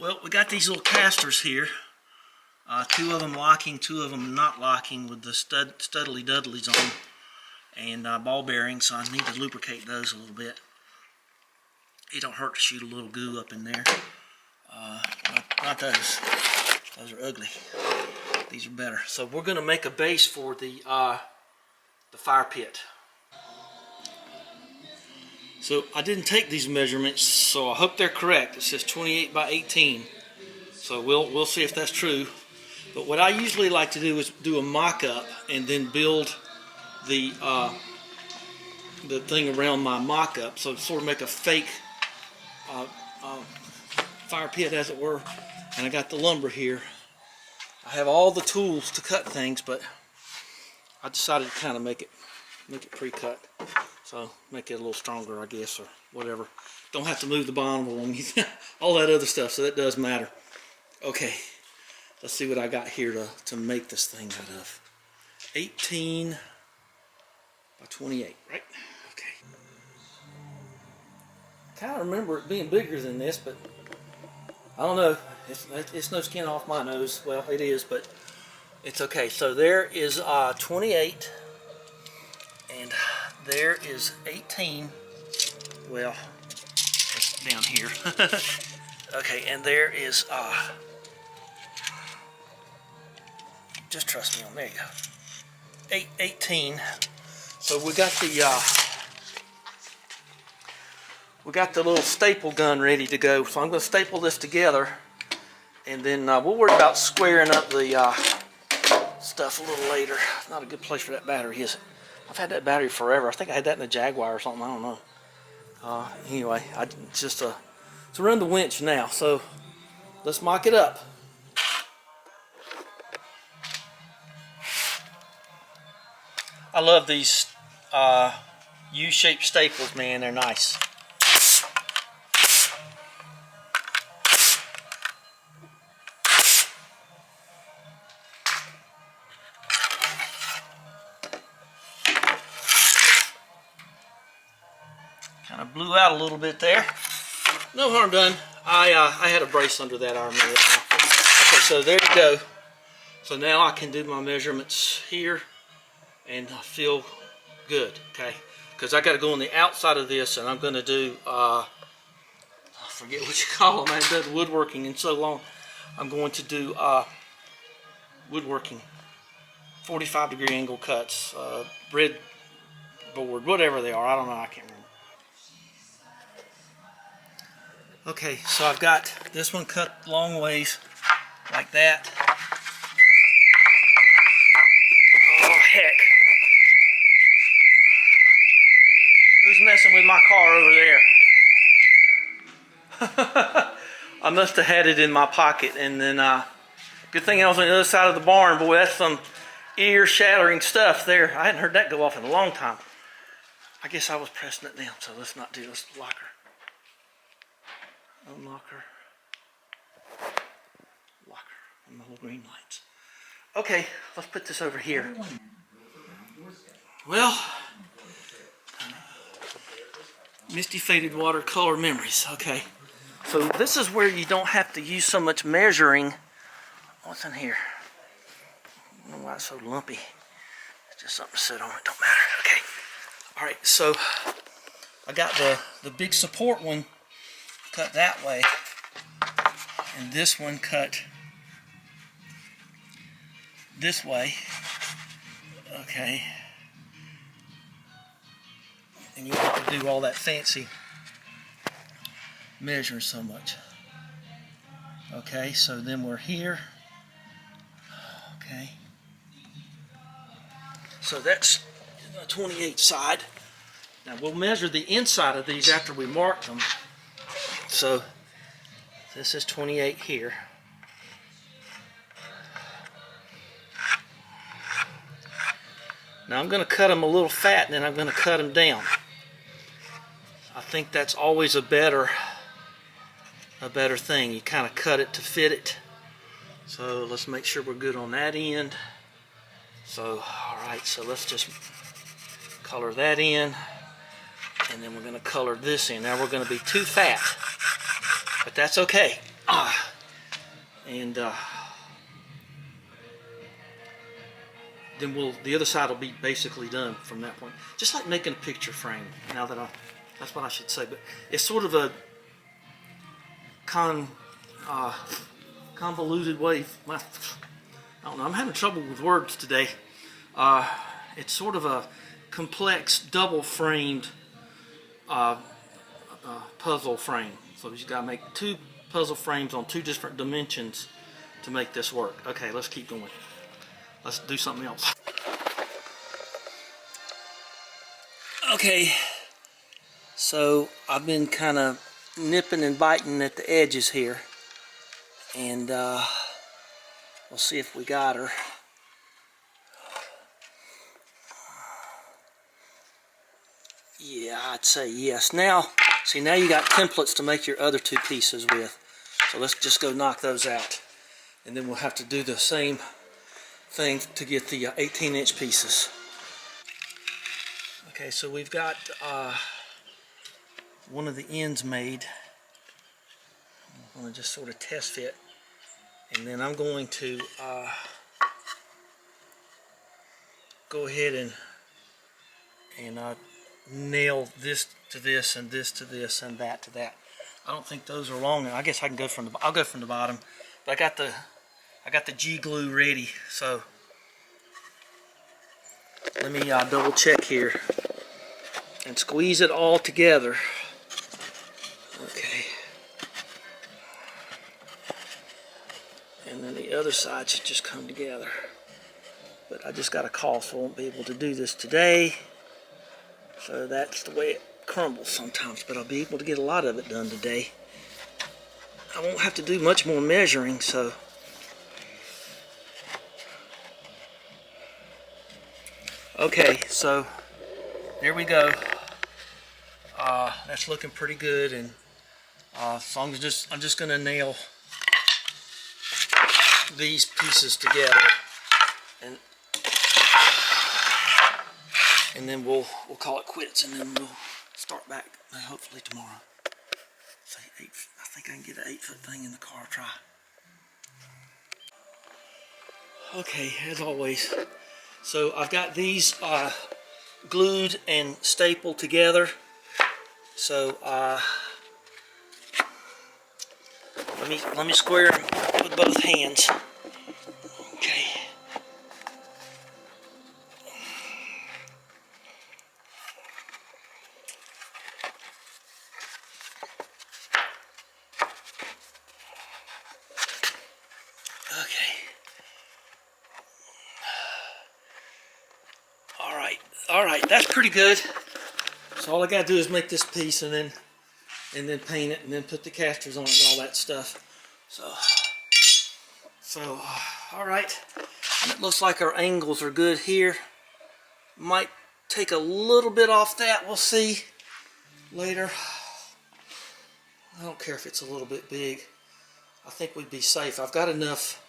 Well, we got these little casters here. Two of them locking, two of them not locking with the studly dudleys on, and ball bearings, so I need to lubricate those a little bit. It don't hurt to shoot a little goo up in there. Not those. Those are ugly. These are better. So we're going to make a base for the fire pit. So I didn't take these measurements, so I hope they're correct. It says 28 by 18. So we'll see if that's true. But what I usually like to do is do a mock-up and then build the thing around my mock-up. So sort of make a fake fire pit, as it were. And I got the lumber here. I have all the tools to cut things, but I decided to kind of make it pre-cut. So make it a little stronger, I guess, or whatever. Don't have to move the bottom or anything. All that other stuff, so that does matter. Okay, let's see what I got here to make this thing out of. 18 by 28, right? Okay. Kind of remember it being bigger than this, but I don't know. It's no skin off my nose. Well, it is, but it's okay. So there is 28, and there is 18. Well, it's down here. Okay, and there is just trust me on there. You go. 18. So we got the little staple gun ready to go. So I'm going to staple this together, and then we'll worry about squaring up the stuff a little later. Not a good place for that battery, is it? I've had that battery forever. I think I had that in a Jaguar or something. I don't know. Anyway, it's around the winch now. So let's mock it up. I love these U-shaped staples, man. They're nice. Kind of blew out a little bit there. No harm done. I had a brace under that arm there. Okay, so there you go. So now I can do my measurements here and I feel good, okay? Because I got to go on the outside of this, and I'm going to do, I forget what you call them. I haven't done woodworking in so long. I'm going to do woodworking, 45-degree angle cuts, bread board, whatever they are. I don't know. I can't remember. Okay, so I've got this one cut long ways, like that. Oh, heck. Who's messing with my car over there? I must have had it in my pocket, and then good thing I was on the other side of the barn. Boy, that's some ear-shattering stuff there. I hadn't heard that go off in a long time. I guess I was pressing it down, so let's not do this. Lock her. Unlock her. Lock her on the little green lights. Okay, let's put this over here. Well, misty faded watercolor memories. Okay, so this is where you don't have to use so much measuring. What's in here? I don't know why it's so lumpy. It's just something to sit on. It don't matter. Okay. All right. So I got the big support one cut that way, and this one cut this way. Okay. And you don't have to do all that fancy measuring so much. Okay, so then we're here. Okay. So that's the 28 side. Now we'll measure the inside of these after we mark them. So this is 28 here. Now I'm going to cut them a little fat, and then I'm going to cut them down. I think that's always a better thing. You kind of cut it to fit it. So let's make sure we're good on that end. So alright, so let's just color that in, and then we're going to color this in. Now we're going to be too fat, but that's okay. and then the other side will be basically done from that point. Just like making a picture frame. Now that that's what I should say, but it's sort of a convoluted way. I don't know. I'm having trouble with words today. It's sort of a complex double-framed puzzle frame. So you got to make 2 puzzle frames on 2 different dimensions to make this work. Okay, let's keep going. Let's do something else. Okay, so I've been kind of nipping and biting at the edges here, and we'll see if we got her. Yeah, I'd say yes. Now, see, now you got templates to make your other 2 pieces with. So let's just go knock those out, and then we'll have to do the same thing to get the 18-inch pieces. Okay, so we've got one of the ends made. I'm going to just sort of test fit, and then I'm going to go ahead and nail this to this and this to this and that to that. I don't think those are long, and I guess I can go from the. I'll go from the bottom, but I got the G glue ready, so let me double check here and squeeze it all together. Okay. And then the other side should just come together. But I just got a call, so I won't be able to do this today. So that's the way it crumbles sometimes, but I'll be able to get a lot of it done today. I won't have to do much more measuring, so. Okay, so there we go. That's looking pretty good, and so I'm just gonna nail these pieces together, and then we'll call it quits, and then we'll start back hopefully tomorrow. Say I think I can get an 8-foot thing in the car. Try. Okay, as always. So I've got these glued and stapled together. So let me square them with both hands. Okay. Okay. All right, that's pretty good. So all I gotta do is make this piece and then paint it and then put the casters on it and all that stuff. So all right. It looks like our angles are good here. Might take a little bit off that. We'll see later. I don't care if it's a little bit big. I think we'd be safe. I've got enough.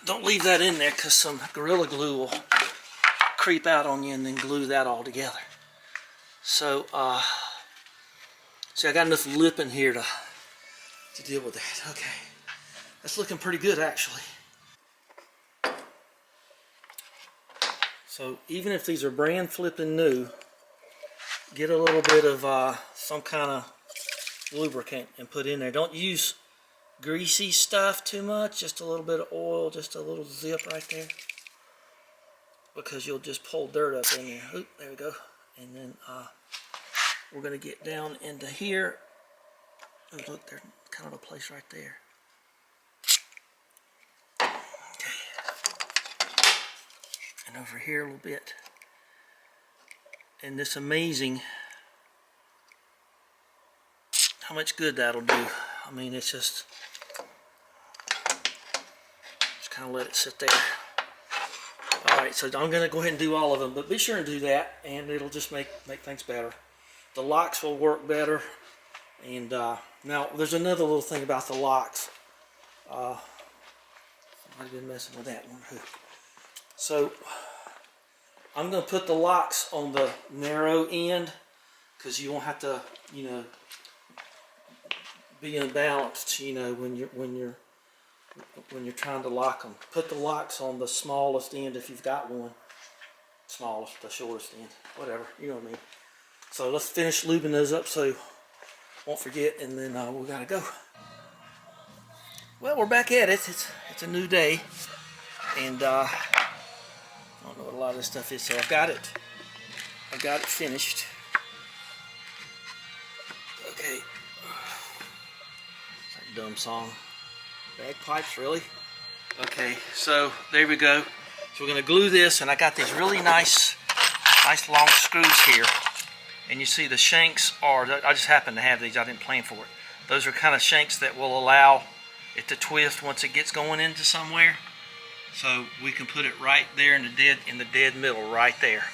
Don't leave that in there because some Gorilla Glue will creep out on you and then glue that all together. So, see, I got enough lip in here to deal with that. Okay. That's looking pretty good, actually. So, even if these are brand flipping new, get a little bit of some kind of lubricant and put in there. Don't use greasy stuff too much. Just a little bit of oil, just a little zip right there. Because you'll just pull dirt up in there. Oop, there we go. And then we're going to get down into here. Oh, look, there's kind of a place right there. Okay. And over here a little bit. And it's amazing how much good that'll do. I mean, it's just kind of let it sit there. Alright, so I'm going to go ahead and do all of them, but be sure and do that, and it'll just make things better. The locks will work better, and now there's another little thing about the locks. I've been messing with that one. So I'm going to put the locks on the narrow end, because you won't have to, you know, be unbalanced, you know, when you're when you're trying to lock them. Put the locks on the smallest end if you've got one. Smallest, the shortest end, whatever, you know what I mean. So let's finish lubing those up so won't forget, and then we gotta go. Well, we're back at it. It's a new day, and I don't know what a lot of this stuff is, so I've got it finished. Okay. It's like a dumb song. Bagpipes, really? Okay, so there we go. So we're going to glue this, and I got these really nice long screws here. And you see the shanks are, I just happen to have these, I didn't plan for it. Those are kind of shanks that will allow it to twist once it gets going into somewhere. So we can put it right there in the dead middle, right there.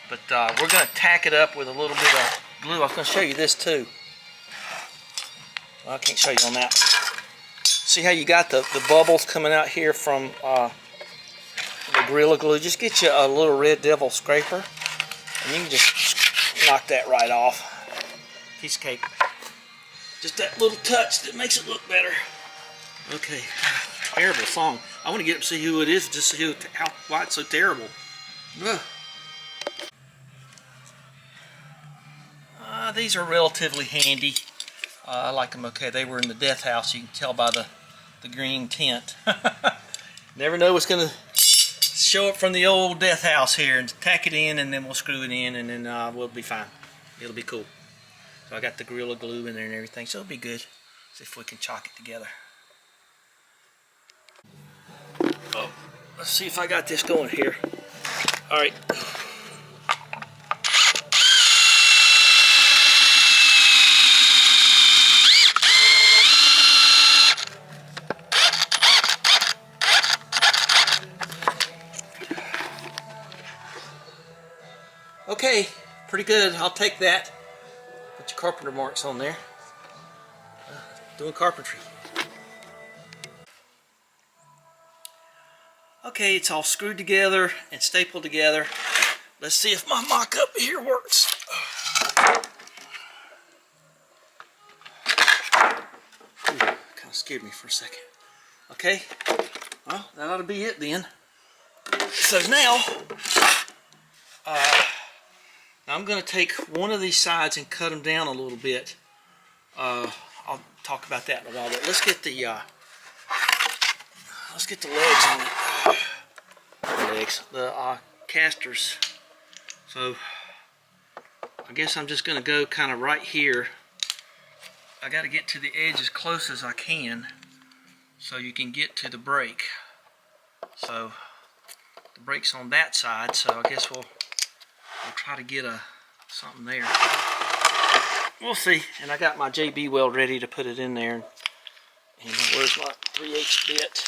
But we're going to tack it up with a little bit of glue. I was going to show you this too. Well, I can't show you on that. See how you got the bubbles coming out here from the Gorilla Glue? Just get you a little Red Devil scraper, and you can just knock that right off. Piece of cake. Just that little touch that makes it look better. Okay, terrible song. I want to get up and see who it is, just see why it's so terrible. Ugh. These are relatively handy. I like them okay. They were in the death house. You can tell by the green tint. Never know what's going to show up from the old death house here, and tack it in, and then we'll screw it in, and then we'll be fine. It'll be cool. So I got the Gorilla Glue in there and everything, so it'll be good. See if we can chalk it together. Oh, let's see if I got this going here. All right. Okay, pretty good. I'll take that. Put your carpenter marks on there. Doing carpentry. Okay, it's all screwed together and stapled together. Let's see if my mock-up here works. Ooh, kind of scared me for a second. Okay, well, that ought to be it then. So now, I'm going to take one of these sides and cut them down a little bit. I'll talk about that in a while, but let's get the legs on it. The casters. So I guess I'm just going to go kind of right here. I got to get to the edge as close as I can so you can get to the brake. So the brake's on that side, so I guess we'll try to get something there. We'll see. And I got my JB weld ready to put it in there. And where's my 3/8 bit?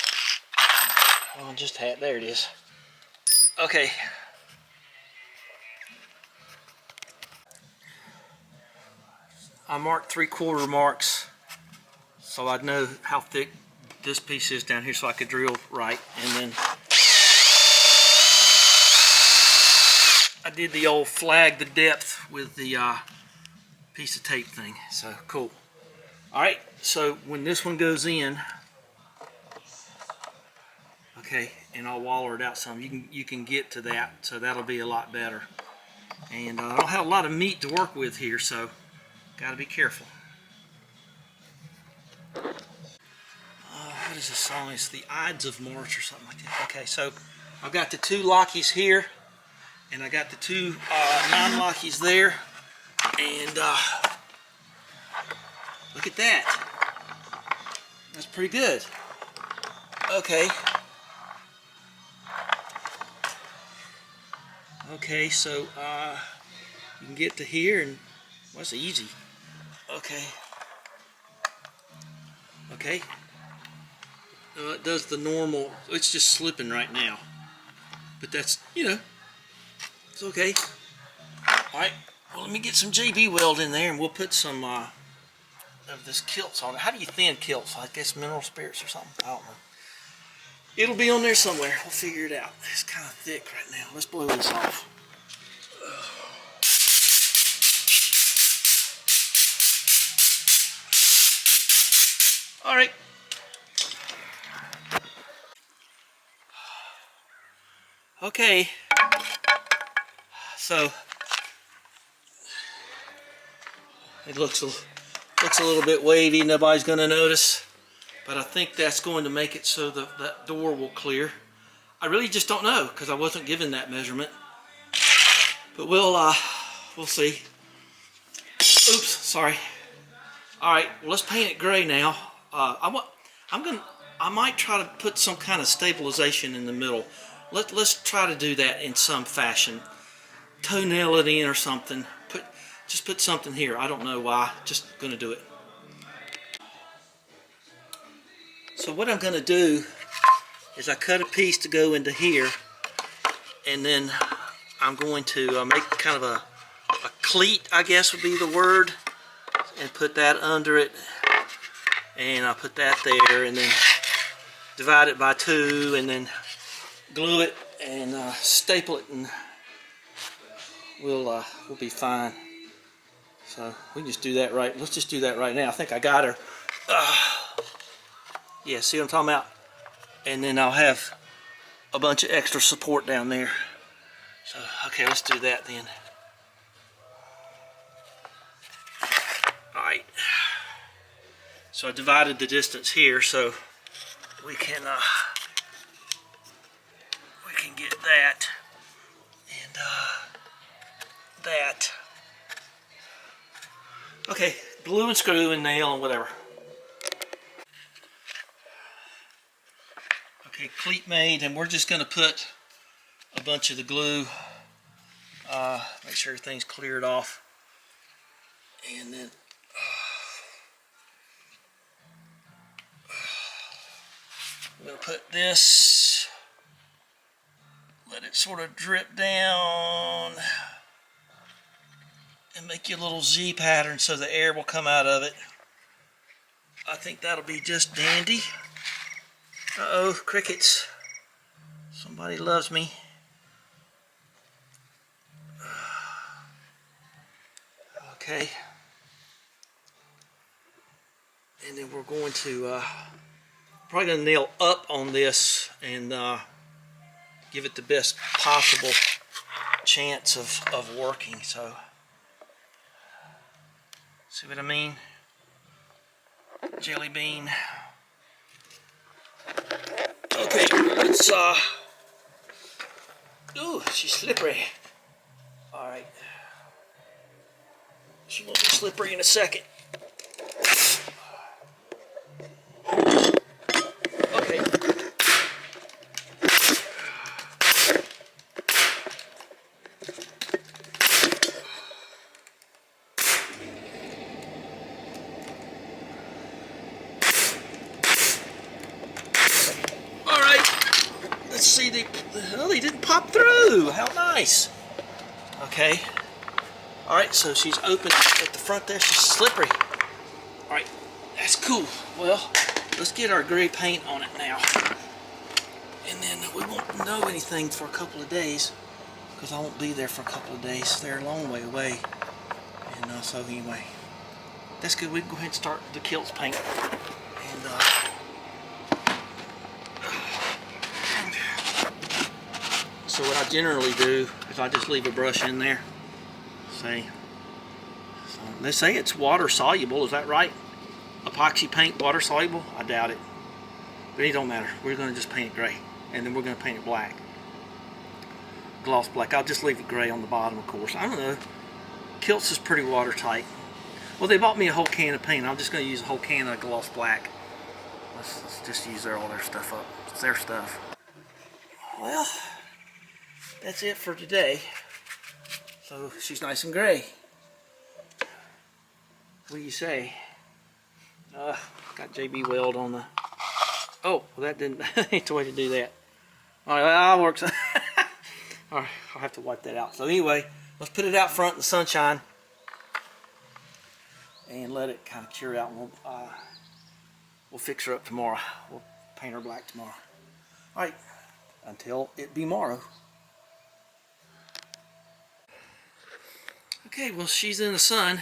Oh, just had, there it is. Okay. I marked 3/4 marks so I'd know how thick this piece is down here so I could drill right. And then I did the old flag the depth with the piece of tape thing. So cool. Alright, so when this one goes in, okay, and I'll waller it out some, you can get to that, so that'll be a lot better. And I don't have a lot of meat to work with here, so got to be careful. What is this song? It's the Ides of March or something like that. Okay, so I've got the 2 lockies here, and I got the 2 non-lockies there, and look at that. That's pretty good. Okay. Okay, so you can get to here, and well, that's easy. Okay. Okay. It does the normal. It's just slipping right now, but that's, you know, it's okay. All right. Well, let me get some JB weld in there, and we'll put some of this kilts on it. How do you thin kilts? I guess mineral spirits or something. I don't know. It'll be on there somewhere. We'll figure it out. It's kind of thick right now. Let's blow this off. All right. Okay, so it looks a little bit wavy. Nobody's going to notice, but I think that's going to make it so that door will clear. I really just don't know because I wasn't given that measurement, but we'll see. Oops, sorry. All right, well, let's paint it gray now. I might try to put some kind of stabilization in the middle. Let's try to do that in some fashion. Toenail it in or something. Just put something here. I don't know why. Just gonna do it. So what I'm gonna do is I cut a piece to go into here, and then I'm going to make kind of a cleat, I guess would be the word, and put that under it, and I'll put that there, and then divide it by 2, and then glue it and staple it, and we'll be fine. So we can just do that right. Let's just do that right now. I think I got her. Yeah, see what I'm talking about? And then I'll have a bunch of extra support down there. So okay, let's do that then. All right. So I divided the distance here, so we can get that and that. Okay, glue and screw and nail and whatever. Okay, cleat made, and we're just going to put a bunch of the glue. Make sure everything's cleared off, and then we're going to put this. Let it sort of drip down and make you a little Z pattern so the air will come out of it. I think that'll be just dandy. Uh-oh, crickets. Somebody loves me. Okay. And then we're going to probably going to nail up on this and give it the best possible chance of working. So, see what I mean? Jelly bean. Okay, let's ooh, she's slippery. Alright. She won't be slippery in a second. Okay. Let's see, they didn't pop through. How nice. Okay. Alright, so she's open at the front there. She's slippery. Alright, that's cool. Well, let's get our gray paint on it now. And then we won't know anything for a couple of days, because I won't be there for a couple of days. They're a long way away. And so anyway, that's good. We can go ahead and start the kilts paint. And so what I generally do is I just leave a brush in there. See, so they say it's water soluble. Is that right? Epoxy paint water soluble? I doubt it. But it don't matter. We're going to just paint it gray, and then we're going to paint it black, gloss black. I'll just leave it gray on the bottom, of course. I don't know. Kilts is pretty watertight. Well, they bought me a whole can of paint. I'm just going to use a whole can of gloss black. Let's just use all their stuff up. It's their stuff. Well, that's it for today. So she's nice and gray. What do you say? Got JB Weld on the... Oh, well, that didn't... ain't the way to do that. Alright, well, that works. Alright, I'll have to wipe that out. So anyway, let's put it out front in the sunshine and let it kind of cure out, and we'll fix her up tomorrow. We'll paint her black tomorrow. Alright, until it be morrow. Okay, well, she's in the sun,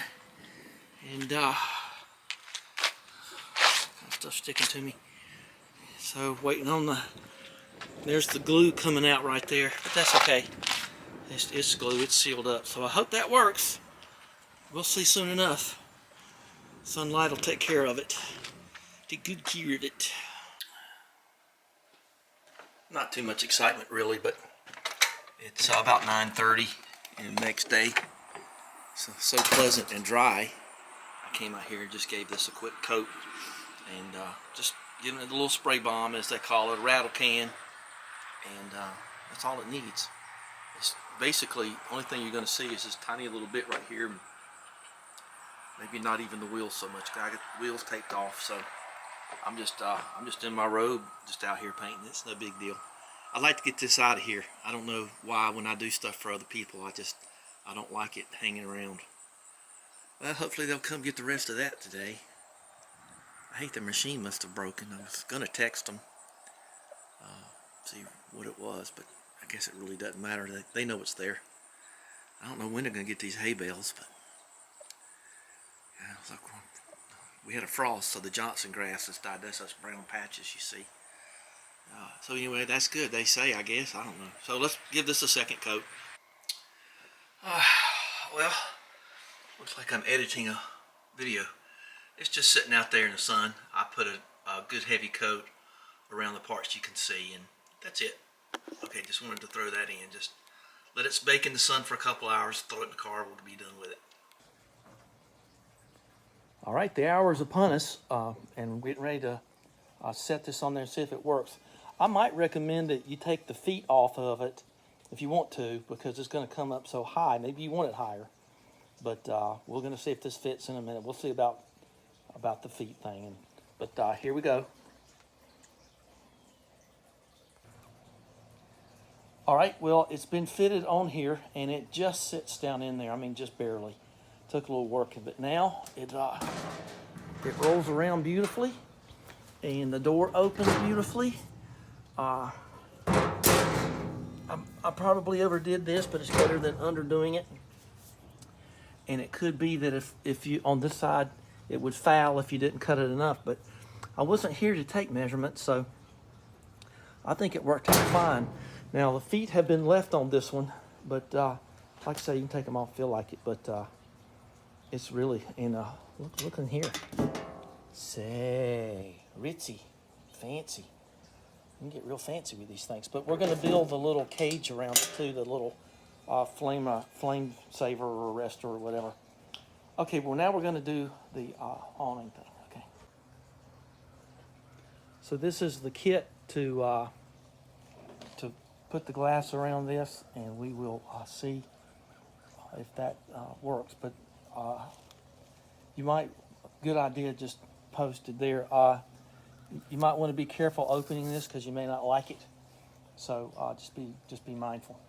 and stuff sticking to me. So waiting on the There's the glue coming out right there, but that's okay. It's glue, it's sealed up. So I hope that works. We'll see soon enough. Sunlight will take care of it. Take good care of it. Not too much excitement really, but it's about 9:30 and the next day. So pleasant and dry. I came out here and just gave this a quick coat and just giving it a little spray bomb, as they call it, a rattle can, and that's all it needs. It's basically, only thing you're going to see is this tiny little bit right here. Maybe not even the wheels so much. I got the wheels taped off, so I'm just in my robe, just out here painting. It's no big deal. I'd like to get this out of here. I don't know why when I do stuff for other people, I don't like it hanging around. Well, hopefully they'll come get the rest of that today. I hate the machine must have broken. I was gonna text them, see what it was, but I guess it really doesn't matter. They know it's there. I don't know when they're gonna get these hay bales, but yeah, it was like we had a frost, so the Johnson grass has died. That's those brown patches you see. So anyway, that's good. They say, I guess. I don't know. So let's give this a second coat. Well, looks like I'm editing a video. It's just sitting out there in the sun. I put a good heavy coat around the parts you can see, and that's it. Okay, just wanted to throw that in. Just let it bake in the sun for a couple hours, throw it in the car, we'll be done with it. All right, the hour is upon us, and we're getting ready to set this on there and see if it works. I might recommend that you take the feet off of it if you want to, because it's going to come up so high. Maybe you want it higher, but we're going to see if this fits in a minute. We'll see about the feet thing. But here we go. All right, well, it's been fitted on here, and it just sits down in there. I mean, just barely. Took a little work, but now it rolls around beautifully, and the door opens beautifully. I probably overdid this, but it's better than underdoing it. And it could be that if you, on this side, it would foul if you didn't cut it enough, but I wasn't here to take measurements, so I think it worked out fine. Now, the feet have been left on this one, but like I say, you can take them off if you feel like it, but it's really, and look in here. Say, ritzy, fancy. You can get real fancy with these things, but we're going to build the little cage around it too, the little flame saver or arrestor or whatever. Okay, well now we're going to do the awning thing. Okay. So this is the kit to put the glass around this, and we will see if that works. But you might, good idea, just post it there. You might want to be careful opening this because you may not like it. So just be mindful.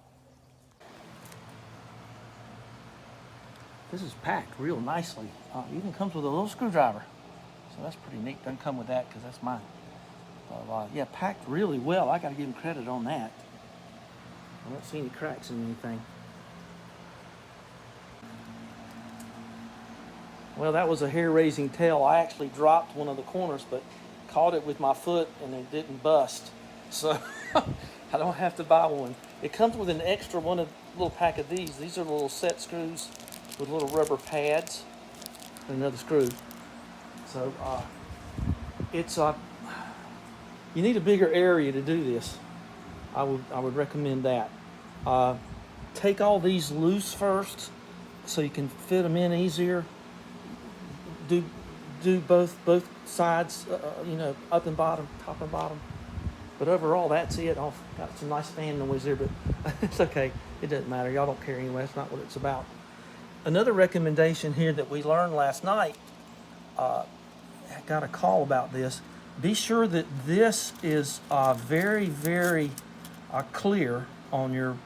This is packed real nicely. Even comes with a little screwdriver, so that's pretty neat. Doesn't come with that because that's mine. Yeah, packed really well. I got to give him credit on that. I don't see any cracks in anything. Well, that was a hair-raising tale. I actually dropped one of the corners, but caught it with my foot and it didn't bust. So I don't have to buy one. It comes with an extra one, a little pack of these. These are the little set screws with little rubber pads and another screw. So it's you need a bigger area to do this. I would recommend that. Take all these loose first so you can fit them in easier. Do both sides, up and bottom, top and bottom. But overall, that's it. I've got some nice fan noise there, but it's okay. It doesn't matter. Y'all don't care anyway. That's not what it's about. Another recommendation here that we learned last night, I got a call about this. Be sure that this is very, very clear on your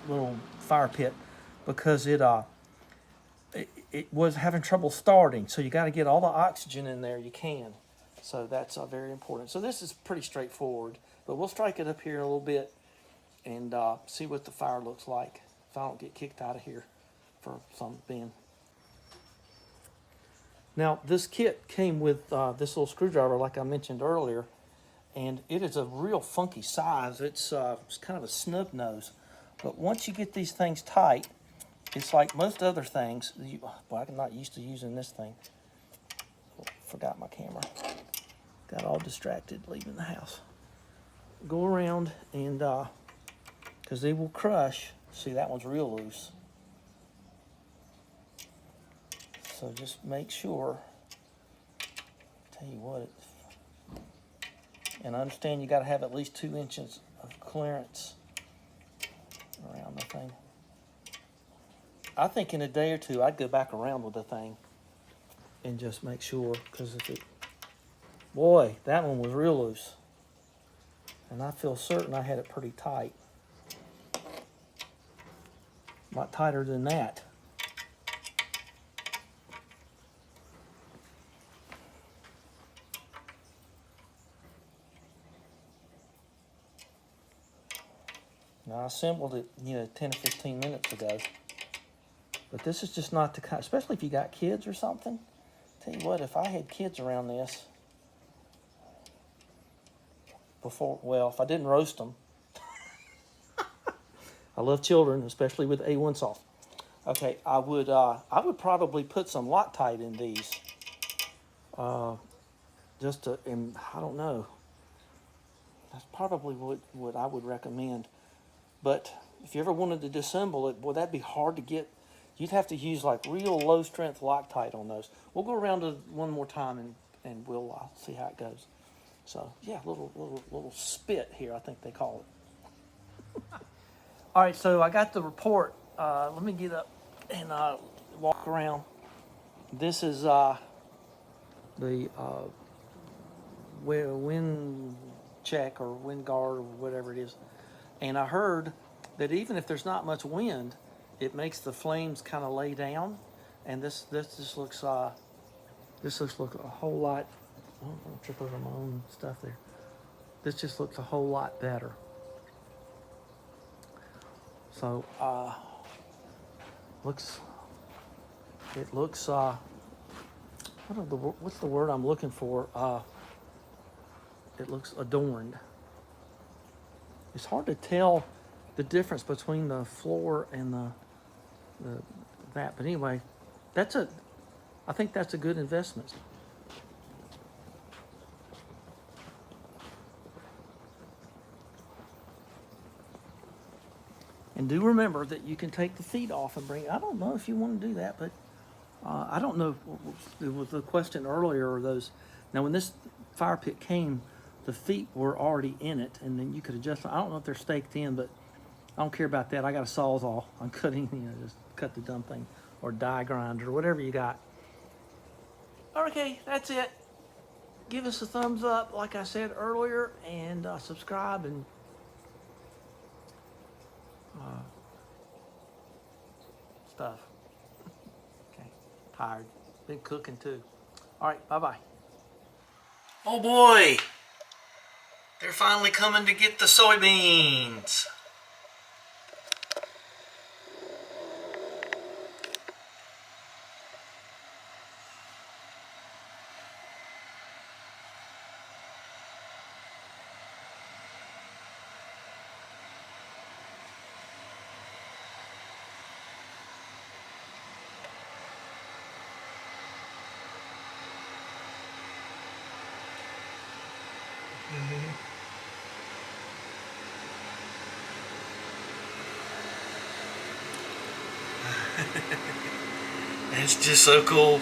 little fire pit, because it was having trouble starting. So you got to get all the oxygen in there you can. So that's very important. So this is pretty straightforward, but we'll strike it up here in a little bit and see what the fire looks like if I don't get kicked out of here for some bin. Now this kit came with this little screwdriver like I mentioned earlier, and it is a real funky size. It's kind of a snub nose. But once you get these things tight, it's like most other things. Well, I'm not used to using this thing. Forgot my camera. Got all distracted leaving the house. Go around and, because they will crush. See, that one's real loose. So just make sure. Tell you what, and I understand you got to have at least 2 inches of clearance around the thing. I think in a day or two I'd go back around with the thing and just make sure, because if it, boy, that one was real loose, and I feel certain I had it pretty tight, a lot tighter than that. Now, I assembled it, 10 or 15 minutes ago. But this is just not the kind, especially if you got kids or something. Tell you what, if I had kids around this before, well, if I didn't roast them, I love children, especially with A1 sauce. Okay, I would probably put some Loctite in these, just to, and I don't know. That's probably what I would recommend. But if you ever wanted to disassemble it, boy, that'd be hard to get. You'd have to use like real low strength Loctite on those. We'll go around to one more time and we'll see how it goes. So yeah, little spit here, I think they call it. All right, so I got the report. Let me get up and walk around. This is the wind check or wind guard or whatever it is. And I heard that even if there's not much wind, it makes the flames kind of lay down. And this just looks like a whole lot. I don't want to trip over my own stuff there. This just looks a whole lot better. So it looks what's the word I'm looking for? It looks adorned. It's hard to tell the difference between the floor and that. But anyway, I think that's a good investment. And do remember that you can take the feet off and bring. I don't know if you want to do that, but I don't know. It was the question earlier. Or those. Now, when this fire pit came, the feet were already in it, and then you could adjust. I don't know if they're staked in, but I don't care about that. I got a Sawzall. I'm cutting, just cut the dumb thing, or die grinder, or whatever you got. Okay, that's it. Give us a thumbs up, like I said earlier, and subscribe and stuff. Okay, tired. Been cooking too. All right, bye-bye. Oh boy, they're finally coming to get the soybeans. It's just so cool.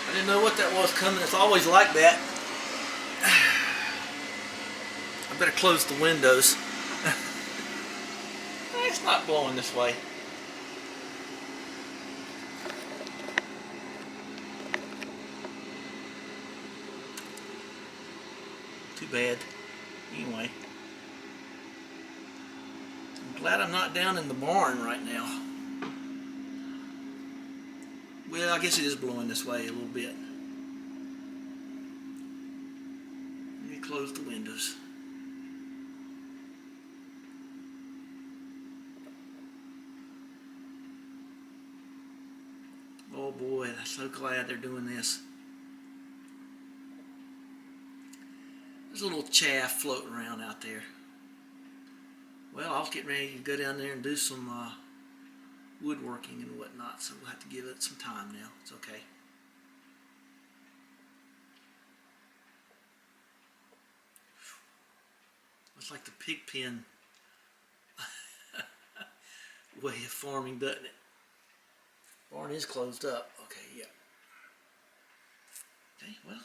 I didn't know what that was coming. It's always like that. I better close the windows. It's not blowing this way. Too bad. Anyway. I'm glad I'm not down in the barn right now. Well, I guess it is blowing this way a little bit. Let me close the windows. Oh boy, I'm so glad they're doing this. There's a little chaff floating around out there. Well, I was getting ready to go down there and do some woodworking and whatnot, so we'll have to give it some time now. It's okay. Looks like the pig pen way of farming, doesn't it? Barn is closed up. Okay, yeah. Okay, well.